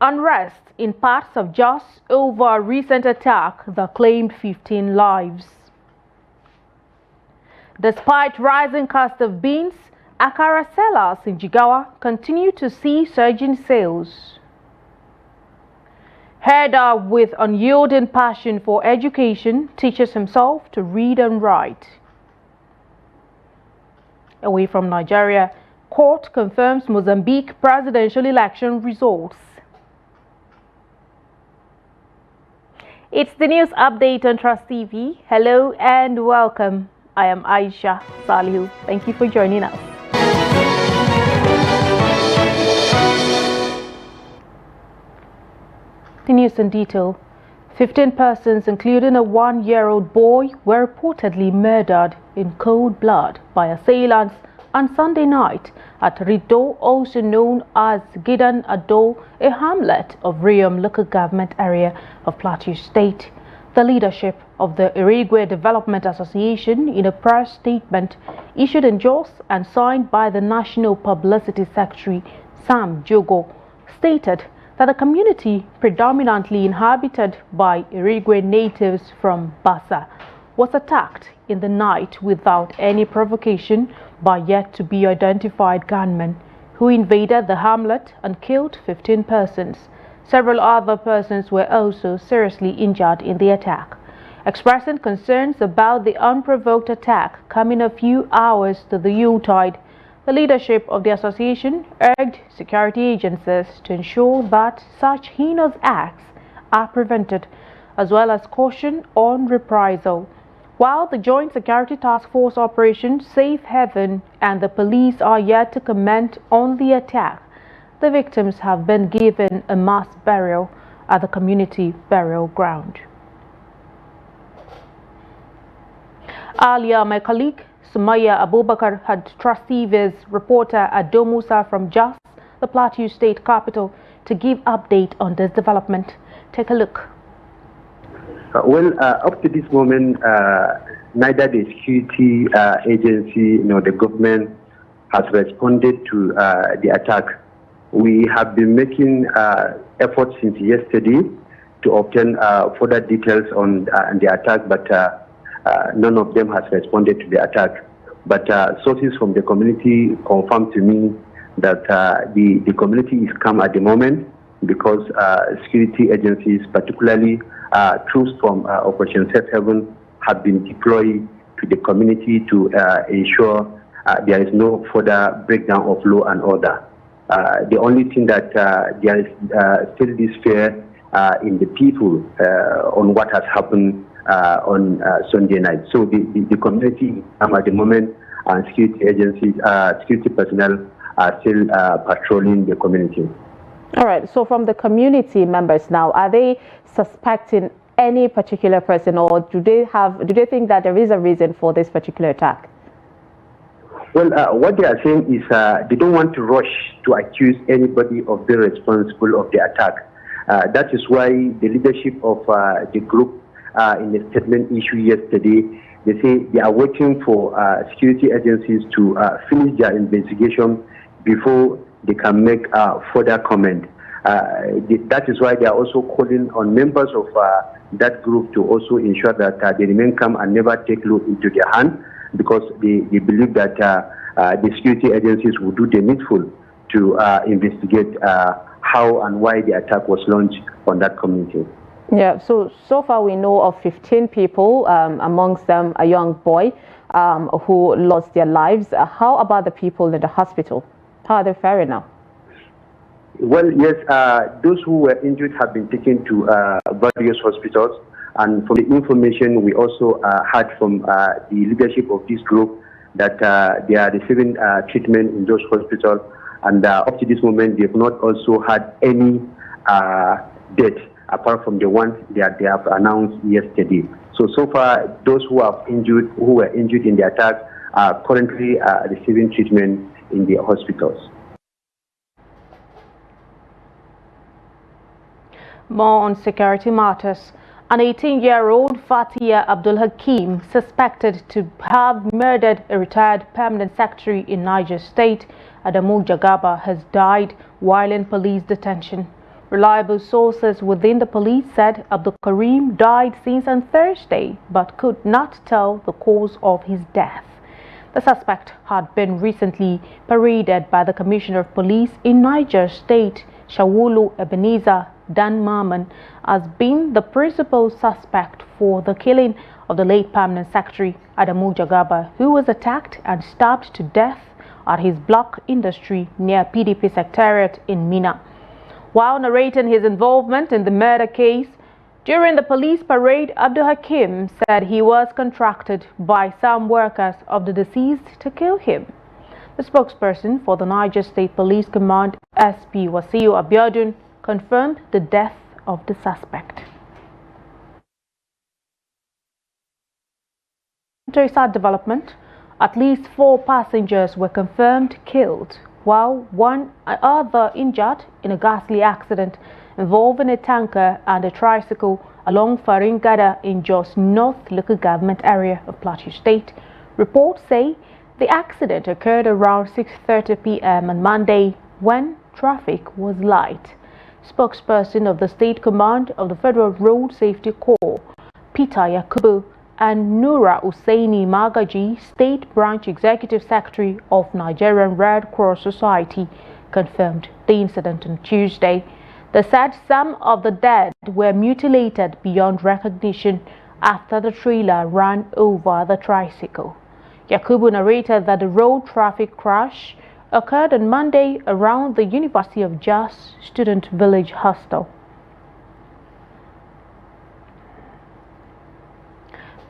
Unrest in parts of Jos over a recent attack that claimed 15 lives. Despite rising cost of beans, akara sellers in Jigawa continue to see surging sales. Herder, with unyielding passion for education, teaches himself to read and write. Away from Nigeria, court confirms Mozambique presidential election results. It's the news update on Trust TV. Hello and welcome. I am Aisha Salihu. Thank you for joining us. The news in detail. 15 persons, including a 1-year-old boy, were reportedly murdered in cold blood by assailants on Sunday night at Rido, also known as Gidan Ado, a hamlet of Oriyomi local government area of Plateau State. The leadership of the Irigwe Development Association, in a press statement issued in Jos and signed by the National Publicity Secretary Sam Jogo, stated that the community, predominantly inhabited by Irigwe natives from Bassa, was attacked in the night without any provocation by yet-to-be-identified gunmen who invaded the hamlet and killed 15 persons. Several other persons were also seriously injured in the attack. Expressing concerns about the unprovoked attack coming a few hours to the Yuletide, the leadership of the association urged security agencies to ensure that such heinous acts are prevented, as well as caution on reprisal. While the Joint Security Task Force Operation Safe Haven and the police are yet to comment on the attack, the victims have been given a mass burial at the community burial ground. Earlier, my colleague Sumaya Abubakar had Trust TV's reporter Ado Musa from Jos, the Plateau State capital, to give update on this development. Take a look. Up to this moment, neither the security agency nor the government has responded to the attack. We have been making efforts since yesterday to obtain further details on the attack, but none of them has responded to the attack. But sources from the community confirmed to me that the community is calm at the moment because security agencies, particularly troops from Operation Safe Haven, have been deployed to the community to ensure there is no further breakdown of law and order. The only thing that there is still this fear in the people on what has happened on Sunday night. So the community at the moment and security agencies, security personnel are still patrolling the community. All right. So from the community members now, are they suspecting any particular person, or do they think that there is a reason for this particular attack? Well, what they are saying is they don't want to rush to accuse anybody of being responsible of the attack. That is why the leadership of the group in a statement issued yesterday, they say they are waiting for security agencies to finish their investigation before they can make further comment. That is why they are also calling on members of that group to also ensure that they remain calm and never take law into their hands, because they believe that the security agencies will do the needful to investigate how and why the attack was launched on that community. Yeah, so far we know of 15 people, amongst them a young boy who lost their lives. How about the people in the hospital? How are they faring now? Well, yes, those who were injured have been taken to various hospitals. And from the information we also had from the leadership of this group, that they are receiving treatment in those hospitals. And up to this moment, they have not also had any death apart from the ones that they have announced yesterday. So far, those who were injured in the attack are currently receiving treatment in the hospitals. More on security matters. An 18-year-old Fatia Abdul Hakim, suspected to have murdered a retired permanent secretary in Niger State, Adamu Jagaba, has died while in police detention. Reliable sources within the police said Abdul Karim died since on Thursday but could not tell the cause of his death. The suspect had been recently paraded by the Commissioner of Police in Niger State, Shawulu Ebenezer Dan Maman, as being the principal suspect for the killing of the late permanent secretary Adamu Jagaba, who was attacked and stabbed to death at his block industry near PDP Secretariat in Mina. While narrating his involvement in the murder case, during the police parade, Abdul Hakim said he was contracted by some workers of the deceased to kill him. The spokesperson for the Niger State Police Command, SP Wasiu Abiodun, confirmed the death of the suspect. To a sad development, at least 4 passengers were confirmed killed, while one other injured in a ghastly accident involving a tanker and a tricycle along Faringada in Jos North local government area of Plateau State. Reports say the accident occurred around 6:30 p.m. on Monday when traffic was light. Spokesperson of the State Command of the Federal Road Safety Corps, Peter Yakubu, and Nura Usaini Magaji, State Branch Executive Secretary of Nigerian Red Cross Society, confirmed the incident on Tuesday. They said some of the dead were mutilated beyond recognition after the trailer ran over the tricycle. Yakubu narrated that the road traffic crash occurred on Monday around the University of Jos Student Village Hostel.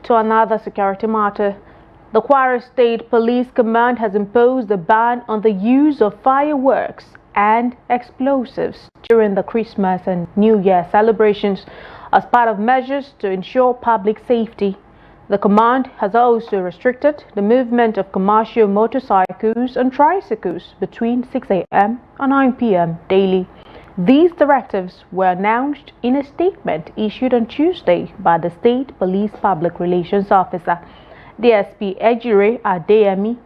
To another security matter, the Kwara State Police Command has imposed a ban on the use of fireworks and explosives during the Christmas and New Year celebrations as part of measures to ensure public safety. The command has also restricted the movement of commercial motorcycles and tricycles between 6 a.m. and 9 p.m. daily. These directives were announced in a statement issued on Tuesday by the State Police Public Relations Officer, DSP Ejire Adeyemi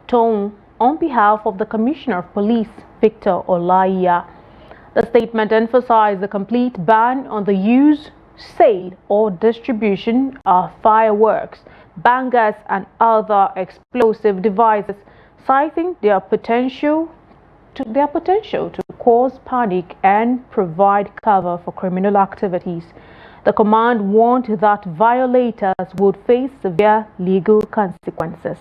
Toun, on behalf of the Commissioner of Police, Victor Olaiya. The statement emphasized the complete ban on the use, sale or distribution of fireworks, bangers and other explosive devices, citing their potential to cause panic and provide cover for criminal activities. The command warned that violators would face severe legal consequences.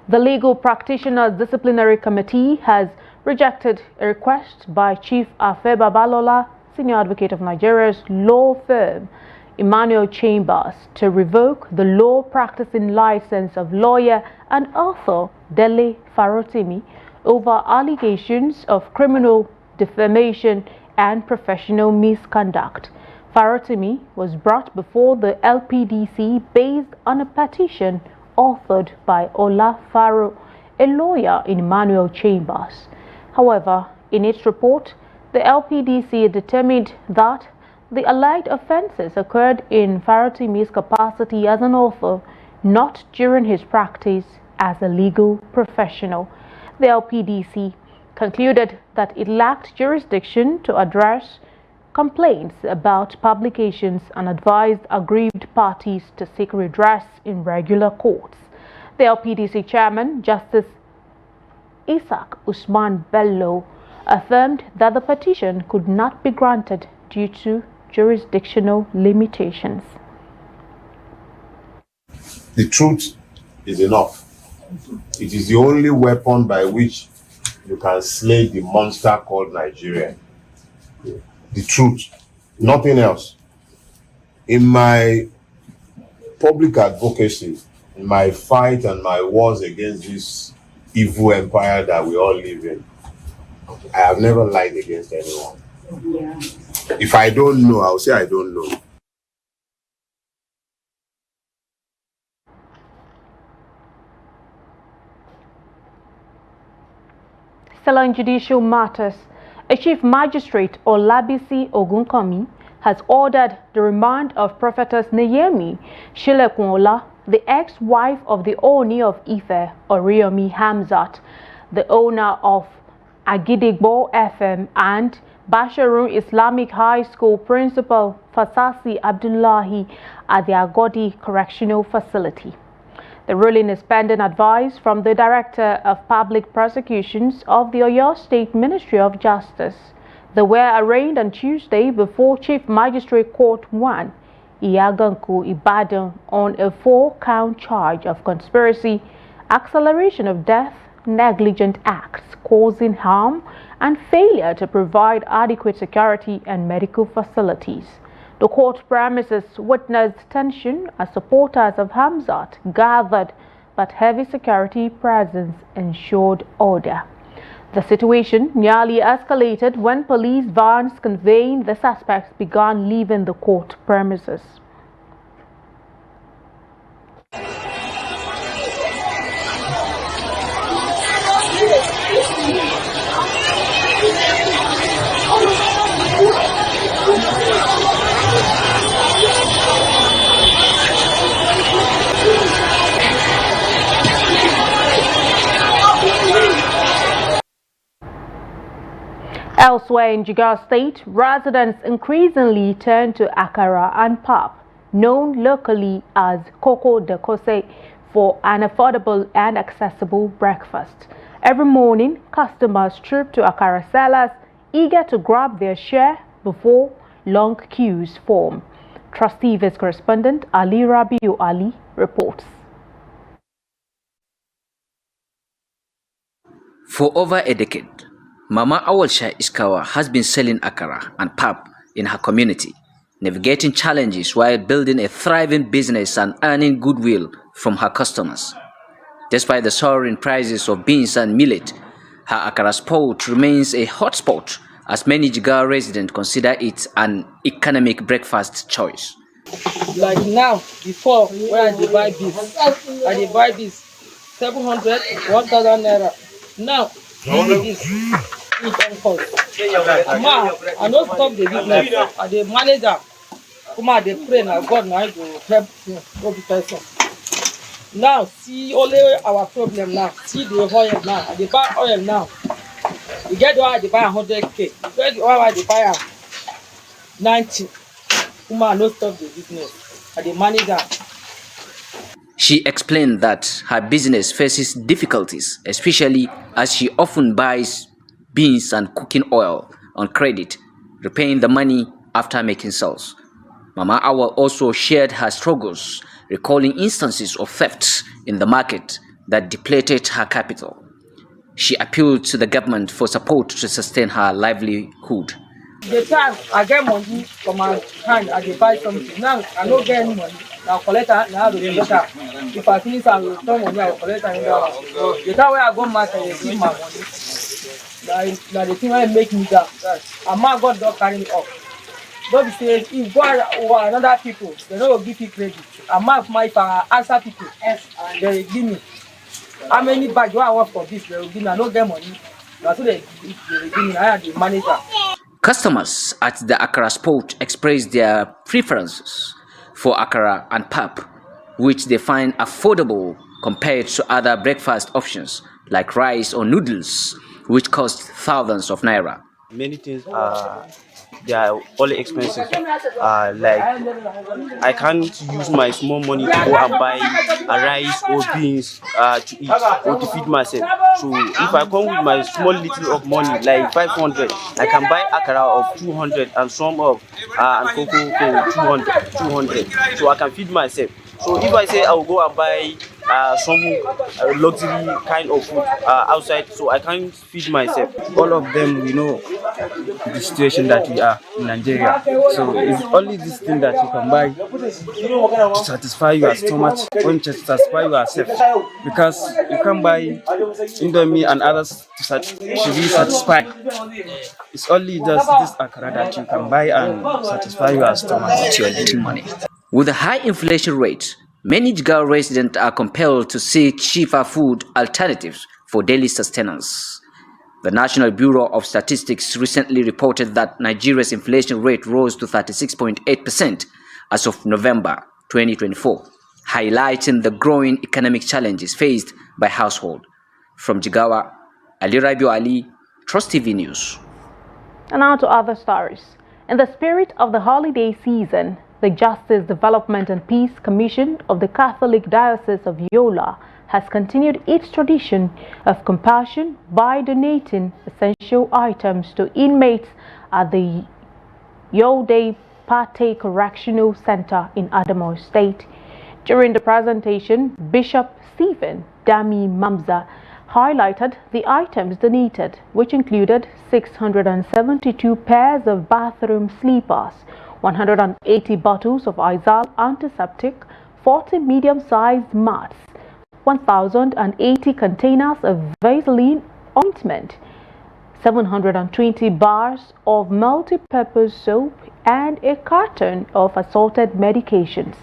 The Legal Practitioners Disciplinary Committee has rejected a request by Chief Afe Babalola, Senior Advocate of Nigeria's law firm, Emmanuel Chambers, to revoke the law practicing license of lawyer and author Dele Farotimi over allegations of criminal defamation and professional misconduct. Farotimi was brought before the LPDC based on a petition authored by Ola Faro, a lawyer in Emmanuel Chambers. However, in its report, the LPDC determined that the alleged offences occurred in Farotimi's capacity as an author, not during his practice as a legal professional. The LPDC concluded that it lacked jurisdiction to address complaints about publications and advised aggrieved parties to seek redress in regular courts. The LPDC chairman, Justice Isaac Usman Bello, affirmed that the petition could not be granted due to jurisdictional limitations. The truth is enough. It is the only weapon by which you can slay the monster called Nigeria. The truth, nothing else. In my public advocacy, in my fight and my wars against this evil empire that we all live in, I have never lied against anyone. Yeah. If I don't know, I'll say I don't know. Still on judicial matters, a chief magistrate, Olabisi Ogunkomi, has ordered the remand of Prophetess Neyemi Shilekunla, the ex-wife of the Ooni of Ife, Oriyomi Hamzat. the owner of Agidigbo FM, and Basharun Islamic High School Principal Fasasi Abdullahi at the Agodi Correctional Facility. The ruling is pending advice from the Director of Public Prosecutions of the Oyo State Ministry of Justice. They were arraigned on Tuesday before Chief Magistrate Court 1, Iyaganku, Ibadan, on a 4-count charge of conspiracy, acceleration of death, negligent acts causing harm, and failure to provide adequate security and medical facilities. The court premises witnessed tension as supporters of Hamzat gathered, but heavy security presence ensured order. The situation nearly escalated when police vans conveying the suspects began leaving the court premises. Elsewhere in Jigawa State, residents increasingly turn to akara and pap, known locally as coco de kose, for an affordable and accessible breakfast. Every morning, customers troop to akara sellers, eager to grab their share before long queues form. Trust TV's correspondent Ali Rabiu Ali reports. For over a decade, Mama Awalsha Iskawa has been selling akara and pap in her community, navigating challenges while building a thriving business and earning goodwill from her customers. Despite the soaring prices of beans and millet, her akara spot remains a hotspot as many Jigawa residents consider it an economic breakfast choice. Like now, before when I buy this 700, 1,000 naira. Now, this it can cost. I don't stop the business. And the manager, come out, they pray now, God now to help the person. Now, see only our problem now. See the oil now. They buy oil now. You get the oil, they buy 100K. You get the oil, they buy 90. Come on, don't stop the business. And the manager. She explained that her business faces difficulties, especially as she often buys beans and cooking oil on credit, repaying the money after making sales. Mama Awa also shared her struggles, recalling instances of thefts in the market that depleted her capital. She appealed to the government for support to sustain her livelihood. The time I get money from my hand, I buy something. Now I don't get any money. I'll collect it. Now I will collect it. If I finish, I will return money. I will collect it. The time where I go market, I give my money. That the thing will make me down. And my God don't carry me up. Don't be saying if you go another people, they don't give you credit. And my if I answer people, they will give me. How many bags do I want for this? They will give me. I don't get money. That's what they will give me. I am the manager. Customers at the akara spot expressed their preferences for akara and pap, which they find affordable compared to other breakfast options like rice or noodles, which cost thousands of naira. Many things they are all expensive. Like I can't use my small money to go and buy a rice or beans to eat or to feed myself. So if I come with my small little of money, like 500, I can buy akara of 200 and some of and cocoa for 200. So I can feed myself. So if I say I will go and buy some luxury kind of food outside, so I can't feed myself. All of them, we know the situation that we are in Nigeria. So it's only this thing that you can buy to satisfy your stomach or to satisfy yourself. Because you can buy Indomie and others to be satisfied. It's only just this akara that you can buy and satisfy your stomach with your little money. With a high inflation rate, many Jigawa residents are compelled to seek cheaper food alternatives for daily sustenance. The National Bureau of Statistics recently reported that Nigeria's inflation rate rose to 36.8% as of November 2024, highlighting the growing economic challenges faced by households. From Jigawa, Ali Rabiu Ali, Trust TV News. And now to other stories. In the spirit of the holiday season, the Justice, Development and Peace Commission of the Catholic Diocese of Yola has continued its tradition of compassion by donating essential items to inmates at the Yode Pate Correctional Center in Adamawa State. During the presentation, Bishop Stephen Dami Mamza highlighted the items donated, which included 672 pairs of bathroom sleepers, 180 bottles of Izal antiseptic, 40 medium-sized mats, 1,080 containers of Vaseline ointment, 720 bars of multi-purpose soap, and a carton of assorted medications.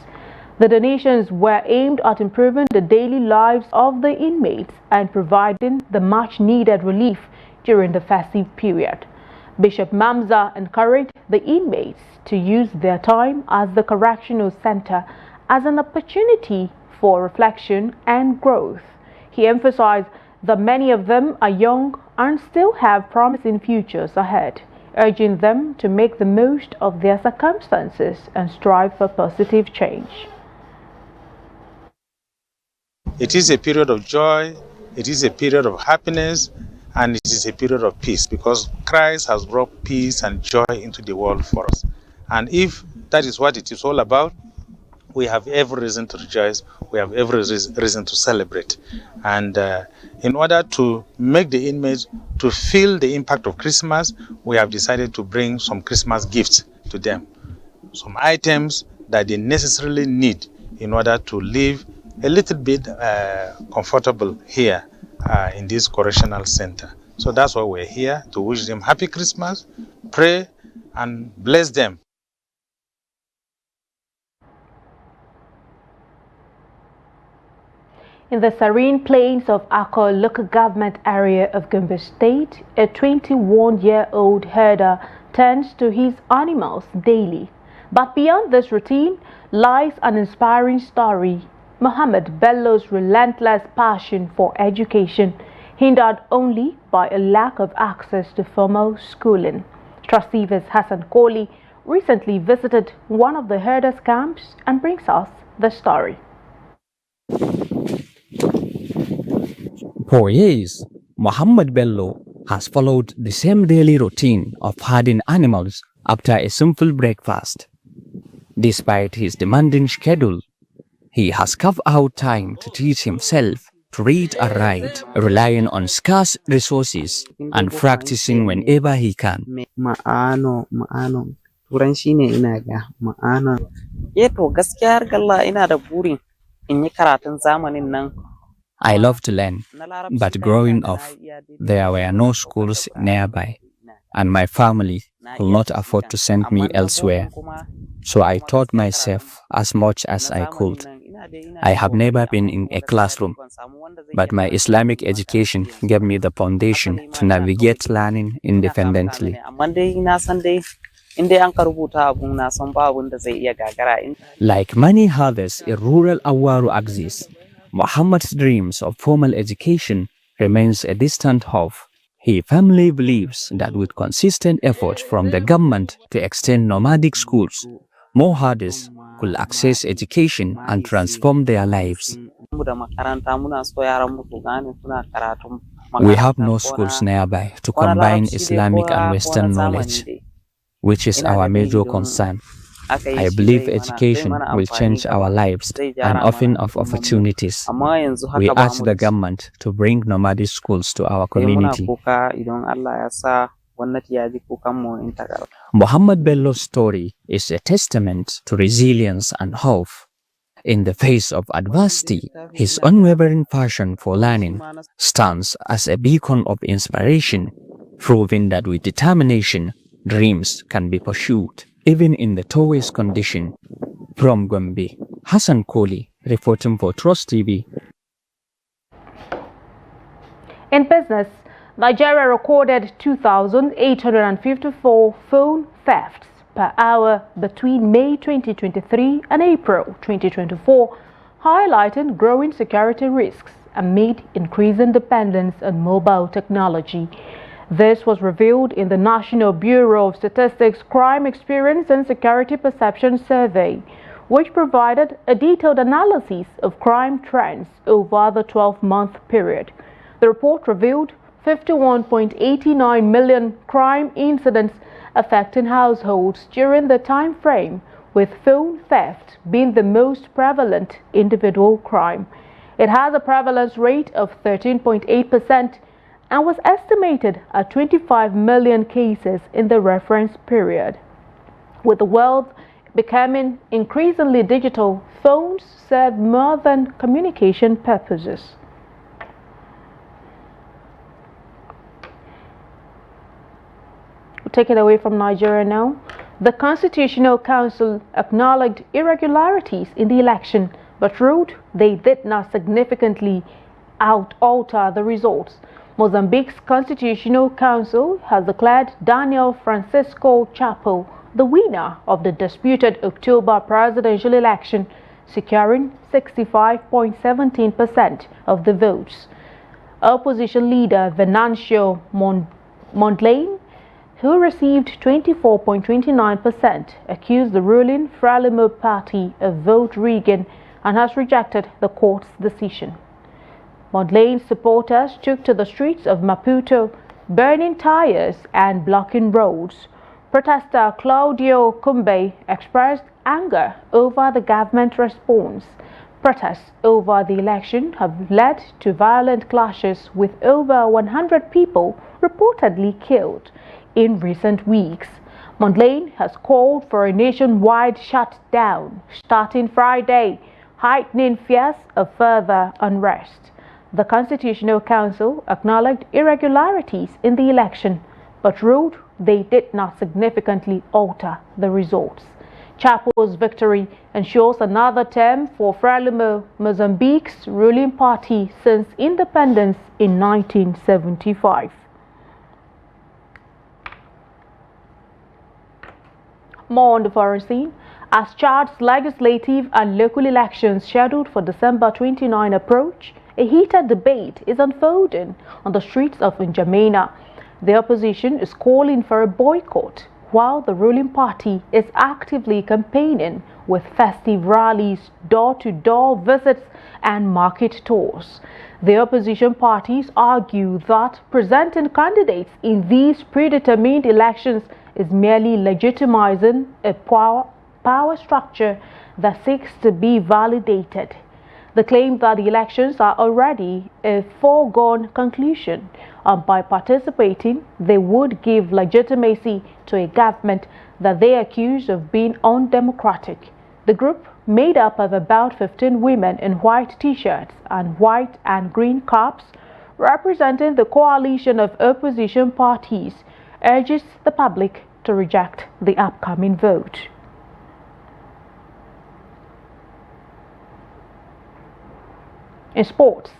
The donations were aimed at improving the daily lives of the inmates and providing the much-needed relief during the festive period. Bishop Mamza encouraged the inmates to use their time at the correctional center as an opportunity for reflection and growth. He emphasized that many of them are young and still have promising futures ahead, urging them to make the most of their circumstances and strive for positive change. It is a period of joy, it is a period of happiness, and it is a period of peace, because Christ has brought peace and joy into the world for us. And if that is what it is all about, we have every reason to rejoice, we have every reason to celebrate. And in order to make the inmates to feel the impact of Christmas, we have decided to bring some Christmas gifts to them. Some items that they necessarily need in order to live a little bit comfortable here in this correctional center. So that's why we're here, to wish them happy Christmas, pray and bless them. In the serene plains of Akko local government area of Gombe State, a 21-year-old herder tends to his animals daily. But beyond this routine lies an inspiring story. Muhammad Bello's relentless passion for education, hindered only by a lack of access to formal schooling. Trustee Hassan Kohli recently visited one of the herders' camps and brings us the story. For years, Muhammad Bello has followed the same daily routine of herding animals after a simple breakfast. Despite his demanding schedule, he has carved out time to teach himself to read and write, relying on scarce resources and practicing whenever he can. Ma'ano. Turanci ne ina ga ma'ano. To gaskiya har galla ina da burin in yi karatun zamanin nan. I love to learn, but growing up, there were no schools nearby, and my family could not afford to send me elsewhere. So I taught myself as much as I could. I have never been in a classroom, but my Islamic education gave me the foundation to navigate learning independently. Like many others in rural Awaru axis, Muhammad's dreams of formal education remains a distant hope. He firmly believes that with consistent effort from the government to extend nomadic schools, more herders could access education and transform their lives. We have no schools nearby to combine Islamic and Western knowledge, which is our major concern. I believe education will change our lives and open up opportunities. We urge the government to bring nomadic schools to our community. Muhammad Bello's story is a testament to resilience and hope. In the face of adversity, his unwavering passion for learning stands as a beacon of inspiration, proving that with determination, dreams can be pursued, even in the toughest condition. From Gombe, Hassan Kohli, reporting for Trust TV. In business, Nigeria recorded 2,854 phone thefts per hour between May 2023 and April 2024, highlighting growing security risks amid increasing dependence on mobile technology. This was revealed in the National Bureau of Statistics Crime Experience and Security Perception Survey, which provided a detailed analysis of crime trends over the 12-month period. The report revealed 51.89 million crime incidents affecting households during the time frame, with phone theft being the most prevalent individual crime. It has a prevalence rate of 13.8% and was estimated at 25 million cases in the reference period. With the world becoming increasingly digital, phones serve more than communication purposes. We'll take it away from Nigeria now. The Constitutional Council acknowledged irregularities in the election, but ruled they did not significantly alter the results. Mozambique's Constitutional Council has declared Daniel Francisco Chapo the winner of the disputed October presidential election, securing 65.17% of the votes. Opposition leader Venancio Mondlane, who received 24.29%, accused the ruling Frelimo party of vote rigging and has rejected the court's decision. Mondlane's supporters took to the streets of Maputo, burning tires and blocking roads. Protester Claudio Cumbe expressed anger over the government response. Protests over the election have led to violent clashes, with over 100 people reportedly killed in recent weeks. Mondlane has called for a nationwide shutdown starting Friday, heightening fears of further unrest. The Constitutional Council acknowledged irregularities in the election, but ruled they did not significantly alter the results. Chapo's victory ensures another term for Frelimo, Mozambique's ruling party since independence in 1975. More on the foreign scene. As Chad's legislative and local elections scheduled for December 29 approach, a heated debate is unfolding on the streets of N'Djamena. The opposition is calling for a boycott, while the ruling party is actively campaigning with festive rallies, door-to-door visits and market tours. The opposition parties argue that presenting candidates in these predetermined elections is merely legitimizing a power structure that seeks to be validated. They claim that the elections are already a foregone conclusion, and by participating, they would give legitimacy to a government that they accuse of being undemocratic. The group, made up of about 15 women in white t-shirts and white and green caps, representing the coalition of opposition parties, urges the public to reject the upcoming vote. In sports,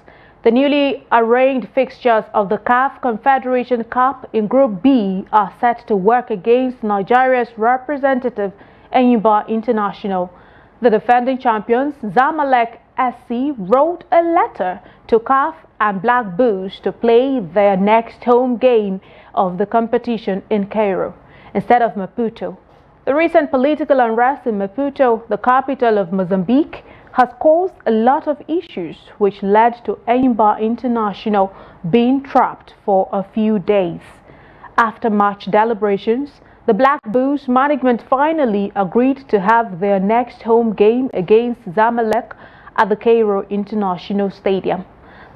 the newly arranged fixtures of the CAF Confederation Cup in Group B are set to work against Nigeria's representative Enyimba International. The defending champions Zamalek SC wrote a letter to CAF and Black Bulls to play their next home game of the competition in Cairo instead of Maputo. The recent political unrest in Maputo, the capital of Mozambique, has caused a lot of issues, which led to Enyimba International being trapped for a few days. After match deliberations, the Black Bulls management finally agreed to have their next home game against Zamalek at the Cairo International Stadium.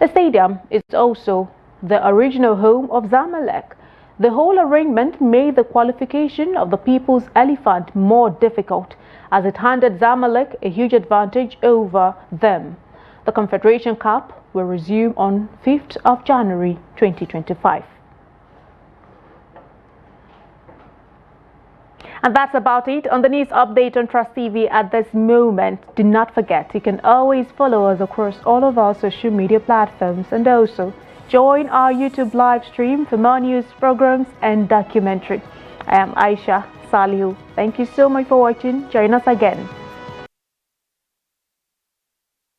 The stadium is also the original home of Zamalek. The whole arrangement made the qualification of the People's Elephant more difficult, as it handed Zamalek a huge advantage over them. The Confederation Cup will resume on 5th of January 2025. And that's about it on the news update on Trust TV at this moment. Do not forget, you can always follow us across all of our social media platforms, and also join our YouTube live stream for more news, programs and documentary. I am Aisha Salihu. Thank you so much for watching. Join us again.